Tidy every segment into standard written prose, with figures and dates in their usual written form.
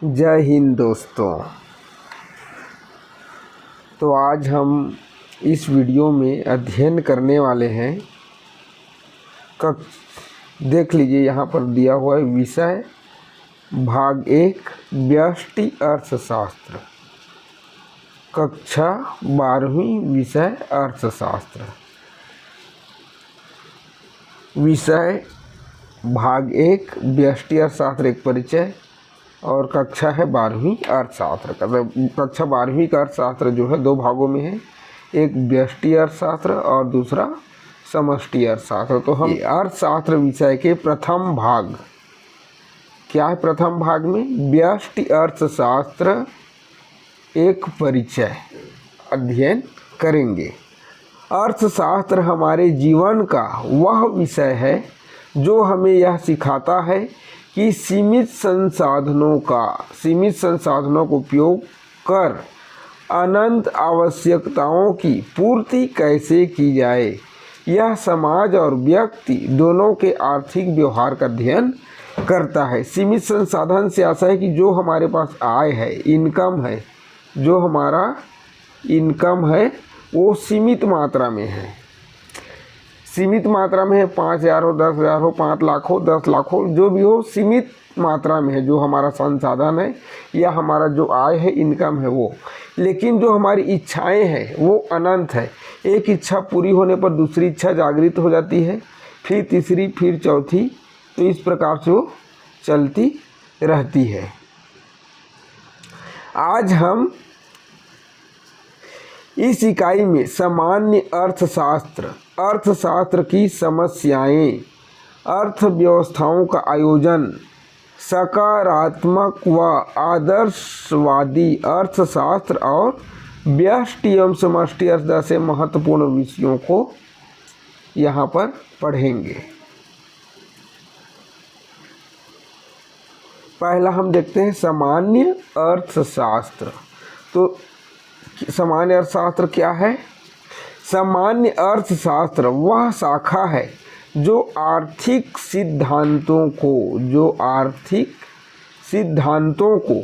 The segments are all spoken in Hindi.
जय हिंद दोस्तों। तो आज हम इस वीडियो में अध्ययन करने वाले हैं देख लीजिए यहाँ पर दिया हुआ है विषय भाग 1 व्यष्टि अर्थशास्त्र, कक्षा 12वीं, विषय अर्थशास्त्र। विषय भाग 1 व्यष्टि अर्थशास्त्र एक परिचय और कक्षा है 12वीं अर्थशास्त्र। कक्षा 12वीं का अर्थशास्त्र जो है दो भागों में है, एक व्यष्टि अर्थशास्त्र और दूसरा समष्टि अर्थशास्त्र। तो हम अर्थशास्त्र विषय के प्रथम भाग, क्या है प्रथम भाग में, व्यष्टि अर्थशास्त्र एक परिचय अध्ययन करेंगे। अर्थशास्त्र हमारे जीवन का वह विषय है जो हमें यह सिखाता है कि सीमित संसाधनों का उपयोग कर अनंत आवश्यकताओं की पूर्ति कैसे की जाए। यह समाज और व्यक्ति दोनों के आर्थिक व्यवहार का अध्ययन करता है। सीमित संसाधन से ऐसा है कि जो हमारे पास आय है, इनकम है, जो हमारा इनकम है वो सीमित मात्रा में है। सीमित मात्रा में है, 5,000 हो, 10,000 हो, 5 लाख हो, 10 लाख हो, जो भी हो सीमित मात्रा में है जो हमारा संसाधन है या हमारा जो आय है, इनकम है वो। लेकिन जो हमारी इच्छाएं हैं वो अनंत है। एक इच्छा पूरी होने पर दूसरी इच्छा जागृत हो जाती है, फिर तीसरी, फिर चौथी, तो इस प्रकार से वो चलती रहती है। आज हम इस इकाई में सामान्य अर्थशास्त्र की समस्याएं, अर्थव्यवस्थाओं का आयोजन, सकारात्मक व आदर्शवादी अर्थशास्त्र और व्यष्टि एवं समष्टि अर्थ जैसे महत्वपूर्ण विषयों को यहाँ पर पढ़ेंगे। पहला हम देखते हैं सामान्य अर्थशास्त्र। तो सामान्य अर्थशास्त्र क्या है? सामान्य अर्थशास्त्र वह शाखा है जो आर्थिक सिद्धांतों को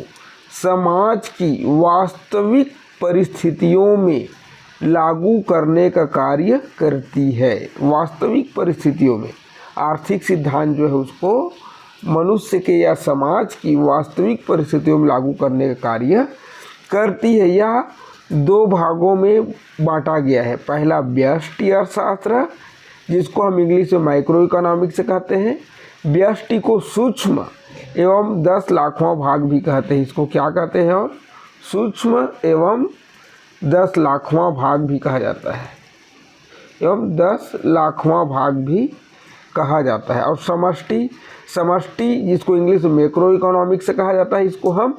समाज की वास्तविक परिस्थितियों में लागू करने का कार्य करती है। वास्तविक परिस्थितियों में आर्थिक सिद्धांत जो है उसको मनुष्य के या समाज की वास्तविक परिस्थितियों में लागू करने का कार्य करती है। यह दो भागों में बांटा गया है। पहला व्यष्टि अर्थशास्त्र, जिसको हम इंग्लिश में माइक्रो इकोनॉमिक्स कहते हैं। व्यष्टि को सूक्ष्म एवं 10 लाखवां भाग भी कहते हैं। इसको क्या कहते हैं? और सूक्ष्म एवं 10 लाखवां भाग भी कहा जाता है, एवं 10 लाखवां भाग भी कहा जाता है। और समष्टि जिसको इंग्लिश में मैक्रो इकोनॉमिक्स कहा जाता है, इसको हम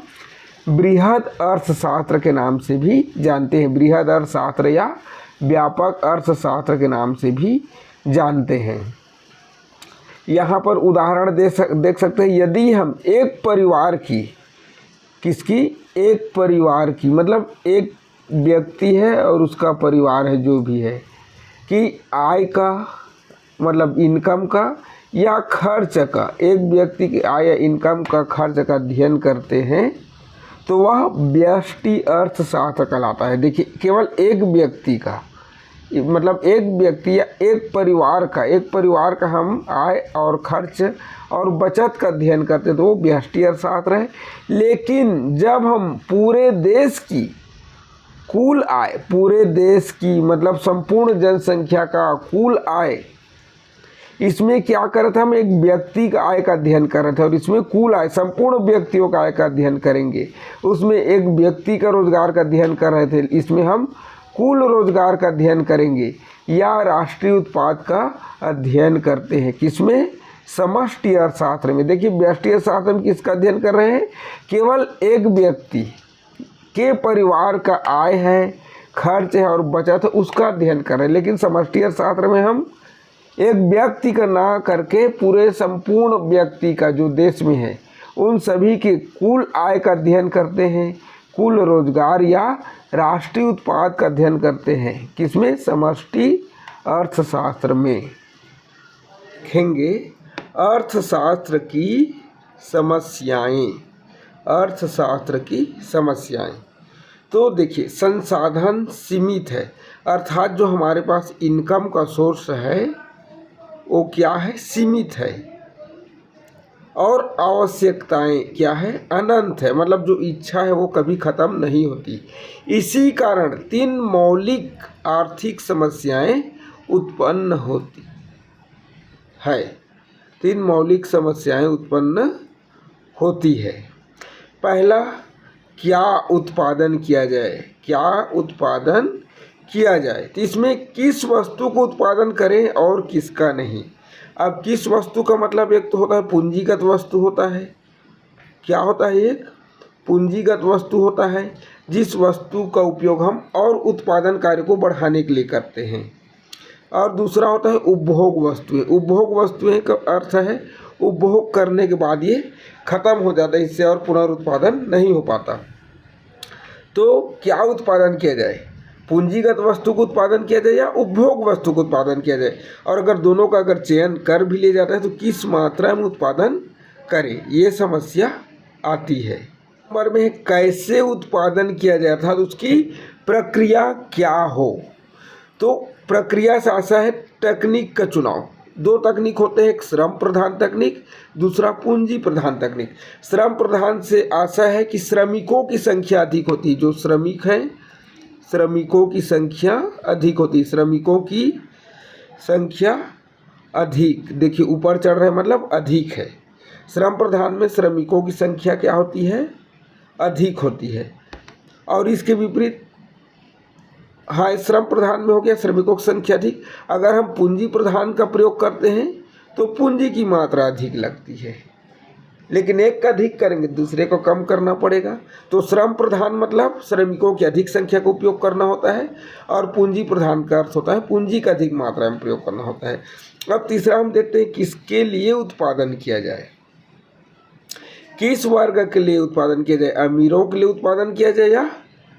बृहद अर्थशास्त्र के नाम से भी जानते हैं। बृहद अर्थशास्त्र या व्यापक अर्थशास्त्र के नाम से भी जानते हैं। यहाँ पर उदाहरण देख सकते हैं। यदि हम एक परिवार की मतलब एक व्यक्ति है और उसका परिवार है जो भी है, कि आय का मतलब इनकम का या खर्च का, एक व्यक्ति की आय या इनकम का खर्च का अध्ययन करते हैं तो वह व्यष्टि अर्थशास्त्र कहलाता है। देखिए, केवल एक व्यक्ति का मतलब एक व्यक्ति या एक परिवार का हम आय और खर्च और बचत का अध्ययन करते तो वो व्यष्टि अर्थशास्त्र है। लेकिन जब हम पूरे देश की कुल आय, पूरे देश की मतलब संपूर्ण जनसंख्या का कुल आय, इसमें क्या कर रहे थे, हम एक व्यक्ति का आय का अध्ययन कर रहे थे और इसमें कुल आय, संपूर्ण व्यक्तियों का आय का अध्ययन करेंगे। उसमें एक व्यक्ति का रोजगार का अध्ययन कर रहे थे, इसमें हम कुल रोजगार का अध्ययन करेंगे या राष्ट्रीय उत्पाद का अध्ययन करते हैं। किसमें? समष्टि अर्थशास्त्र में। देखिए, व्यष्टि अर्थशास्त्र में किसका अध्ययन कर रहे हैं? केवल एक व्यक्ति के परिवार का आय है, खर्च है और बचत है, उसका अध्ययन कर रहे हैं। लेकिन समष्टि अर्थशास्त्र में हम एक व्यक्ति का ना करके पूरे संपूर्ण व्यक्ति का जो देश में है उन सभी के कुल आय का अध्ययन करते हैं, कुल रोजगार या राष्ट्रीय उत्पाद का अध्ययन करते हैं। किसमें? समष्टि अर्थशास्त्र में। देखेंगे अर्थशास्त्र की समस्याएं। अर्थशास्त्र की समस्याएं। तो देखिए, संसाधन सीमित है, अर्थात जो हमारे पास इनकम का सोर्स है वो क्या है, सीमित है, और आवश्यकताएं क्या है, अनंत है, मतलब जो इच्छा है वो कभी ख़त्म नहीं होती। इसी कारण 3 मौलिक आर्थिक समस्याएं उत्पन्न होती है। 3 मौलिक समस्याएं उत्पन्न होती है। पहला, क्या उत्पादन किया जाए, क्या उत्पादन किया जाए। तो इसमें किस वस्तु को उत्पादन करें और किसका नहीं। अब किस वस्तु का मतलब एक तो होता है पूंजीगत वस्तु होता है, क्या होता है, एक पूंजीगत वस्तु होता है जिस वस्तु का उपयोग हम और उत्पादन कार्य को बढ़ाने के लिए करते हैं। और दूसरा होता है उपभोग वस्तुएं। उपभोग वस्तुएं का अर्थ है उपभोग करने के बाद ये खत्म हो जाता है, इससे और पुनरुत्पादन नहीं हो पाता। तो क्या उत्पादन किया जाए, पूंजीगत वस्तु को उत्पादन किया जाए या उपभोग वस्तु को उत्पादन किया जाए, और अगर दोनों का अगर चयन कर भी लिया जाता है तो किस मात्रा में उत्पादन करें, ये समस्या आती है। नंबर में कैसे उत्पादन किया जाए, अर्थात उसकी प्रक्रिया क्या हो। तो प्रक्रिया से आशा है तकनीक का चुनाव। 2 तकनीक होते हैं, एक श्रम प्रधान तकनीक, दूसरा पूंजी प्रधान तकनीक। श्रम प्रधान से आशा है कि श्रमिकों की संख्या अधिक होती है, जो श्रमिक हैं श्रमिकों की संख्या अधिक होती है, श्रमिकों की संख्या अधिक, देखिए ऊपर चढ़ रहे मतलब अधिक है। श्रम प्रधान में श्रमिकों की संख्या क्या होती है, अधिक होती है। और इसके विपरीत, हाँ, श्रम प्रधान में हो गया श्रमिकों की संख्या अधिक। अगर हम पूंजी प्रधान का प्रयोग करते हैं तो पूंजी की मात्रा अधिक लगती है, लेकिन एक का अधिक करेंगे दूसरे को कम करना पड़ेगा। तो श्रम प्रधान मतलब श्रमिकों की अधिक संख्या का उपयोग करना होता है, और पूंजी प्रधान का अर्थ होता है पूंजी का अधिक मात्रा में प्रयोग करना होता है। अब तीसरा हम देखते हैं किसके लिए उत्पादन किया जाए, किस वर्ग के लिए उत्पादन किया जाए, अमीरों के लिए उत्पादन किया जाए या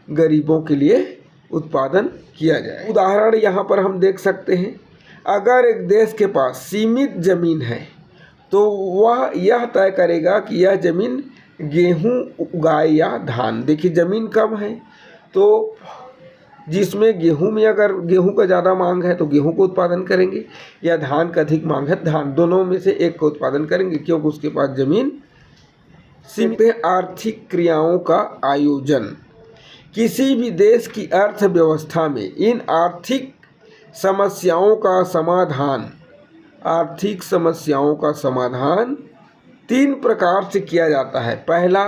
गरीबों के लिए उत्पादन किया जाए। उदाहरण यहाँ पर हम देख सकते हैं, अगर एक देश के पास सीमित जमीन है तो वह यह तय करेगा कि यह ज़मीन गेहूं उगाए या धान। देखिए ज़मीन कम है तो जिसमें गेहूं में अगर गेहूं का ज़्यादा मांग है तो गेहूं को उत्पादन करेंगे, या धान का अधिक मांग है धान, दोनों में से एक को उत्पादन करेंगे क्योंकि उसके पास ज़मीन सीमित। आर्थिक क्रियाओं का आयोजन, किसी भी देश की अर्थव्यवस्था में इन आर्थिक समस्याओं का समाधान, आर्थिक समस्याओं का समाधान 3 प्रकार से किया जाता है। पहला,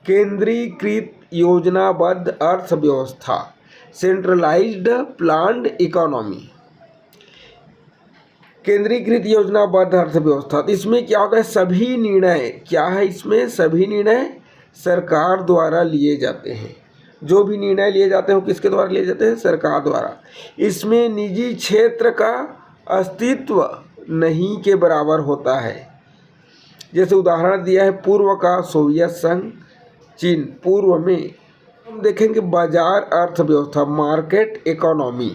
केंद्रीकृत योजनाबद्ध अर्थव्यवस्था, सेंट्रलाइज्ड प्लान्ड इकोनॉमी। केंद्रीकृत योजनाबद्ध अर्थव्यवस्था, इसमें क्या होता है, सभी निर्णय क्या है, इसमें सभी निर्णय सरकार द्वारा लिए जाते हैं। जो भी निर्णय लिए जाते हैं वो किसके द्वारा लिए जाते हैं, सरकार द्वारा। इसमें निजी क्षेत्र का अस्तित्व नहीं के बराबर होता है। जैसे उदाहरण दिया है पूर्व का सोवियत संघ, चीन। पूर्व में हम देखेंगे बाजार अर्थव्यवस्था, मार्केट इकोनॉमी।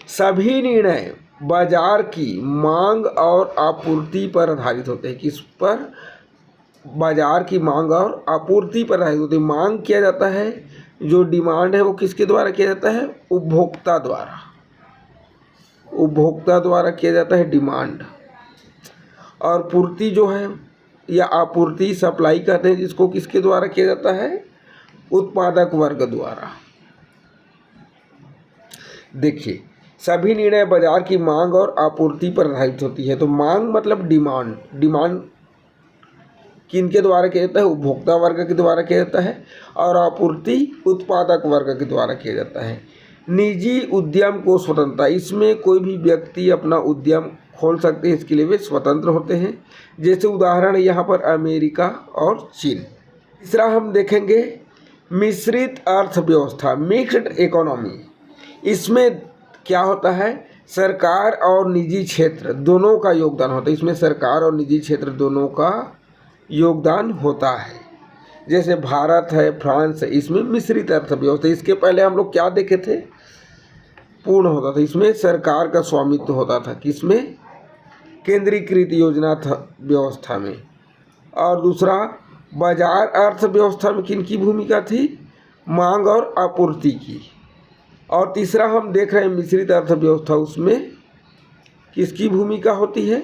सभी निर्णय बाजार की मांग और आपूर्ति पर आधारित होते हैं। किस पर, बाजार की मांग और आपूर्ति पर आधारित होती है। मांग किया जाता है, जो डिमांड है वो किसके द्वारा किया जाता है, उपभोक्ता द्वारा, उपभोक्ता द्वारा किया जाता है डिमांड। और पूर्ति जो है या आपूर्ति, सप्लाई कहते हैं जिसको, किसके द्वारा किया जाता है, उत्पादक वर्ग द्वारा। देखिए सभी निर्णय बाजार की मांग और आपूर्ति पर आधारित होती है। तो मांग मतलब डिमांड, डिमांड किनके द्वारा किया जाता है, उपभोक्ता वर्ग के द्वारा किया जाता है, और आपूर्ति उत्पादक वर्ग के द्वारा किया जाता है। निजी उद्यम को स्वतंत्रता, इसमें कोई भी व्यक्ति अपना उद्यम खोल सकते हैं, इसके लिए वे स्वतंत्र होते हैं। जैसे उदाहरण यहाँ पर अमेरिका और चीन। तीसरा हम देखेंगे मिश्रित अर्थव्यवस्था, मिक्स्ड इकोनॉमी। इसमें क्या होता है, सरकार और निजी क्षेत्र दोनों का योगदान होता है। इसमें सरकार और निजी क्षेत्र दोनों का योगदान होता है। जैसे भारत है, फ्रांस है, इसमें मिश्रित अर्थव्यवस्था। इसके पहले हम लोग क्या देखे थे, पूर्ण होता था। इसमें सरकार का स्वामित्व होता था, किसमें, केंद्रीकृत योजना था व्यवस्था में। और दूसरा बाजार अर्थव्यवस्था में किनकी भूमिका थी? मांग और आपूर्ति की। और तीसरा हम देख रहे हैं मिश्रित अर्थव्यवस्था, उसमें किसकी भूमिका होती है?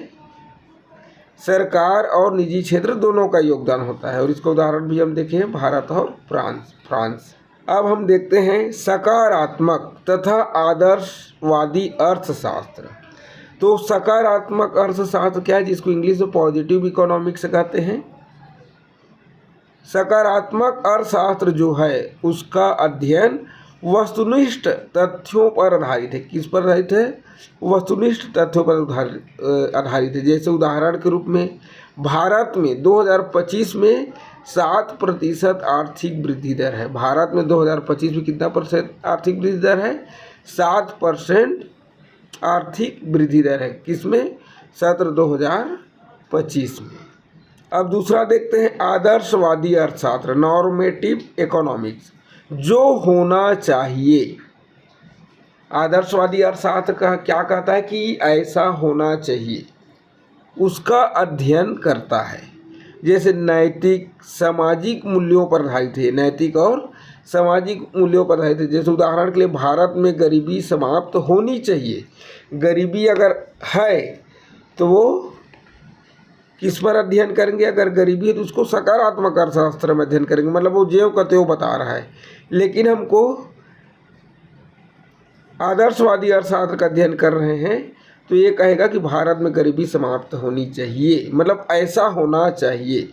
सरकार और निजी क्षेत्र दोनों का योगदान होता है। और इसका उदाहरण भी हम देखे हैं भारत और फ्रांस। अब हम देखते हैं सकारात्मक तथा आदर्शवादी अर्थशास्त्र। तो सकारात्मक अर्थशास्त्र क्या है, जिसको इंग्लिश में पॉजिटिव इकोनॉमिक्स कहते हैं। सकारात्मक अर्थशास्त्र जो है उसका अध्ययन वस्तुनिष्ठ तथ्यों पर आधारित है। किस पर आधारित है? वस्तुनिष्ठ तथ्यों पर आधारित है। जैसे उदाहरण के रूप में भारत में 2025 में 7% आर्थिक वृद्धि दर है। भारत में 2025 में कितना % आर्थिक वृद्धि दर है? 7% आर्थिक वृद्धि दर है। किसमें? सत्र 2025 में। अब दूसरा देखते हैं आदर्शवादी अर्थशास्त्र, नॉर्मेटिव इकोनॉमिक्स, जो होना चाहिए। आदर्शवादी अर्थशास्त्र का क्या कहता है कि ऐसा होना चाहिए, उसका अध्ययन करता है। जैसे नैतिक सामाजिक मूल्यों पर आधारित है, नैतिक और सामाजिक मूल्यों पर आधारित है। जैसे उदाहरण के लिए भारत में गरीबी समाप्त होनी चाहिए। गरीबी अगर है तो वो किस पर अध्ययन करेंगे? अगर गरीबी है तो उसको सकारात्मक अर्थशास्त्र में अध्ययन करेंगे, मतलब वो ज्यों का त्यों बता रहा है। लेकिन हमको आदर्शवादी अर्थशास्त्र का अध्ययन कर रहे हैं तो ये कहेगा कि भारत में गरीबी समाप्त होनी चाहिए, मतलब ऐसा होना चाहिए।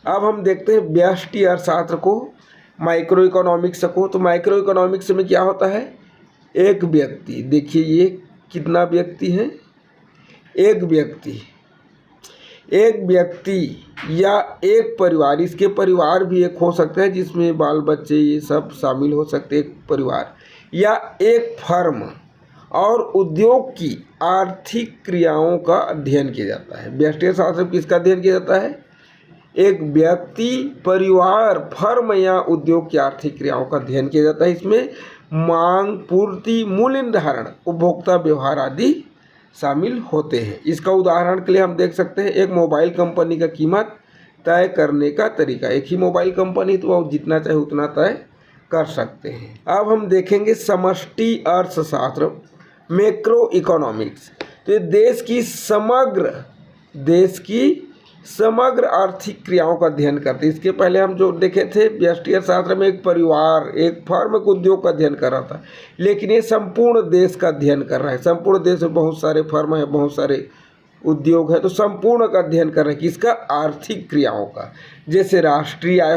अब हम देखते हैं व्यष्टि अर्थशास्त्र को, माइक्रो इकोनॉमिक्स को। तो माइक्रो इकोनॉमिक्स में क्या होता है? एक व्यक्ति, देखिए ये कितना व्यक्ति है? एक व्यक्ति या एक परिवार, इसके परिवार भी एक हो सकते हैं जिसमें बाल बच्चे ये सब शामिल हो सकते हैं, एक परिवार या एक फर्म और उद्योग की आर्थिक क्रियाओं का अध्ययन किया जाता है। व्यष्टि अर्थशास्त्र में किसका अध्ययन किया जाता है? एक व्यक्ति, परिवार, फर्म या उद्योग की आर्थिक क्रियाओं का अध्ययन किया जाता है। इसमें मांग, पूर्ति, मूल्य निर्धारण, उपभोक्ता व्यवहार आदि शामिल होते हैं। इसका उदाहरण के लिए हम देख सकते हैं एक मोबाइल कंपनी का कीमत तय करने का तरीका। एक ही मोबाइल कंपनी तो वो जितना चाहे उतना तय कर सकते हैं। अब हम देखेंगे समष्टि अर्थशास्त्र, मैक्रो इकोनॉमिक्स। तो ये देश की समग्र आर्थिक क्रियाओं का अध्ययन करते हैं। इसके पहले हम जो देखे थे व्यष्टि अर्थशास्त्र में एक परिवार, एक फर्म, एक उद्योग का अध्ययन कर रहा था, लेकिन ये संपूर्ण देश का अध्ययन कर रहा है। संपूर्ण देश में बहुत सारे फर्म है, बहुत सारे उद्योग है, तो संपूर्ण का अध्ययन कर रहे हैं किसका? आर्थिक क्रियाओं का। जैसे राष्ट्रीय आय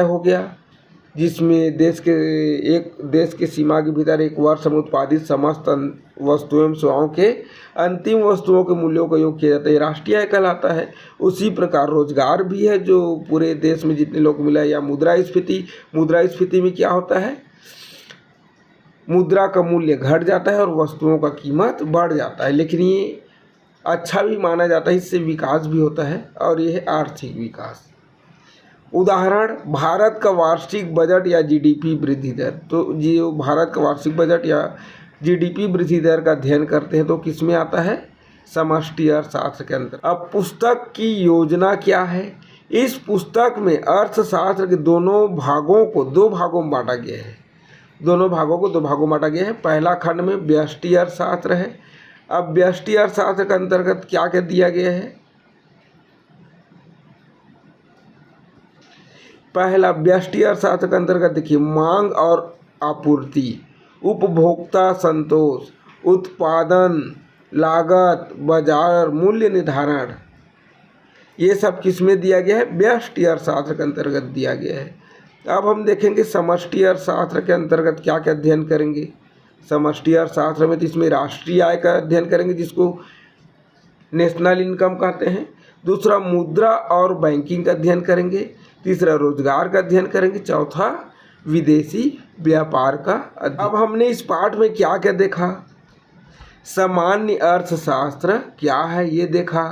हो गया, जिसमें देश के सीमा के भीतर एक वर्ष में उत्पादित समस्त वस्तुओं एवं सेवाओं के अंतिम वस्तुओं के मूल्यों का योग किया जाता है, राष्ट्रीय आय कहलाता है। उसी प्रकार रोजगार भी है जो पूरे देश में जितने लोग मिला, या मुद्रास्फीति में क्या होता है? मुद्रा का मूल्य घट जाता है और वस्तुओं का कीमत बढ़ जाता है। लेकिन ये अच्छा भी माना जाता है, इससे विकास भी होता है और यह है आर्थिक विकास। उदाहरण भारत का वार्षिक बजट या जीडीपी वृद्धि दर। तो जो भारत का वार्षिक बजट या जीडीपी वृद्धि दर का अध्ययन करते हैं तो किस में आता है? समष्टि अर्थशास्त्र के अंदर। अब पुस्तक की योजना क्या है? इस पुस्तक में अर्थशास्त्र के दोनों भागों को दो भागों में बांटा गया है। पहला खंड में व्यष्टि अर्थशास्त्र है। अब व्यष्टि अर्थशास्त्र के अंतर्गत क्या क्या दिया गया है? पहला व्यष्टि अर्थशास्त्र के अंतर्गत देखिए, मांग और आपूर्ति, उपभोक्ता संतोष, उत्पादन, लागत, बाजार मूल्य निर्धारण, ये सब किस में दिया गया है? व्यष्टि अर्थशास्त्र के अंतर्गत दिया गया है। अब हम देखेंगे समष्टि अर्थशास्त्र के अंतर्गत क्या क्या अध्ययन करेंगे। समष्टि अर्थशास्त्र में तो इसमें राष्ट्रीय आय का अध्ययन करेंगे, जिसको नेशनल इनकम कहते हैं। दूसरा मुद्रा और बैंकिंग का अध्ययन करेंगे। तीसरा रोजगार का अध्ययन करेंगे। चौथा विदेशी व्यापार का अध्ययन। अब हमने इस पाठ में क्या क्या देखा? सामान्य अर्थशास्त्र क्या है ये देखा,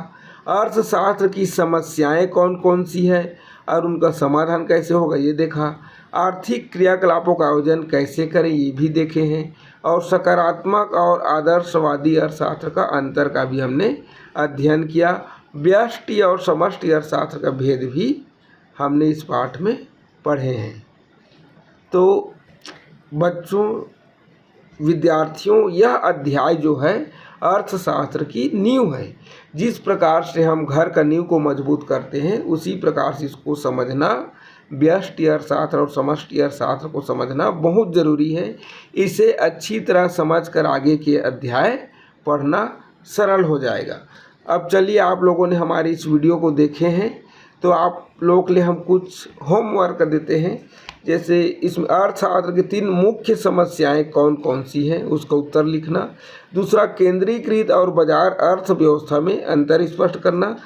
अर्थशास्त्र की समस्याएं कौन कौन सी है और उनका समाधान कैसे होगा ये देखा, आर्थिक क्रियाकलापों का आयोजन कैसे करें ये भी देखे हैं, और सकारात्मक और आदर्शवादी अर्थशास्त्र का अंतर का भी हमने अध्ययन किया। व्यष्टि और समष्टि अर्थशास्त्र का भेद भी हमने इस पाठ में पढ़े हैं। तो बच्चों, विद्यार्थियों, यह अध्याय जो है अर्थशास्त्र की नींव है। जिस प्रकार से हम घर का नींव को मजबूत करते हैं, उसी प्रकार से इसको समझना, व्यष्टि अर्थशास्त्र और समष्टि अर्थशास्त्र को समझना बहुत ज़रूरी है। इसे अच्छी तरह समझकर आगे के अध्याय पढ़ना सरल हो जाएगा। अब चलिए, आप लोगों ने हमारी इस वीडियो को देखे हैं तो आप लोगों के लिए हम कुछ होमवर्क देते हैं। जैसे इसमें अर्थशास्त्र की 3 मुख्य समस्याएं कौन कौन सी हैं, उसका उत्तर लिखना। दूसरा, केंद्रीकृत और बाजार अर्थव्यवस्था में अंतर स्पष्ट करना।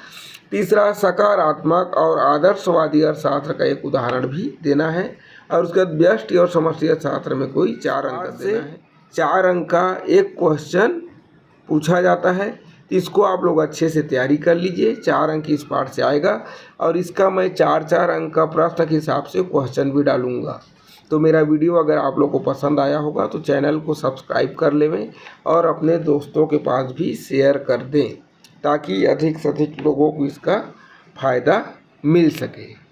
तीसरा, सकारात्मक और आदर्शवादी अर्थशास्त्र का एक उदाहरण भी देना है। और उसके बाद व्यष्टि और समष्टि अर्थशास्त्र में कोई 4 अंक देना है। 4 अंक का एक क्वेश्चन पूछा जाता है, तो इसको आप लोग अच्छे से तैयारी कर लीजिए। 4 अंक इस पाठ से आएगा और इसका मैं 4-4 अंक का प्रश्न के हिसाब से क्वेश्चन भी डालूंगा। तो मेरा वीडियो अगर आप लोग को पसंद आया होगा तो चैनल को सब्सक्राइब कर लें और अपने दोस्तों के पास भी शेयर कर दें, ताकि अधिक से अधिक लोगों को इसका फ़ायदा मिल सके।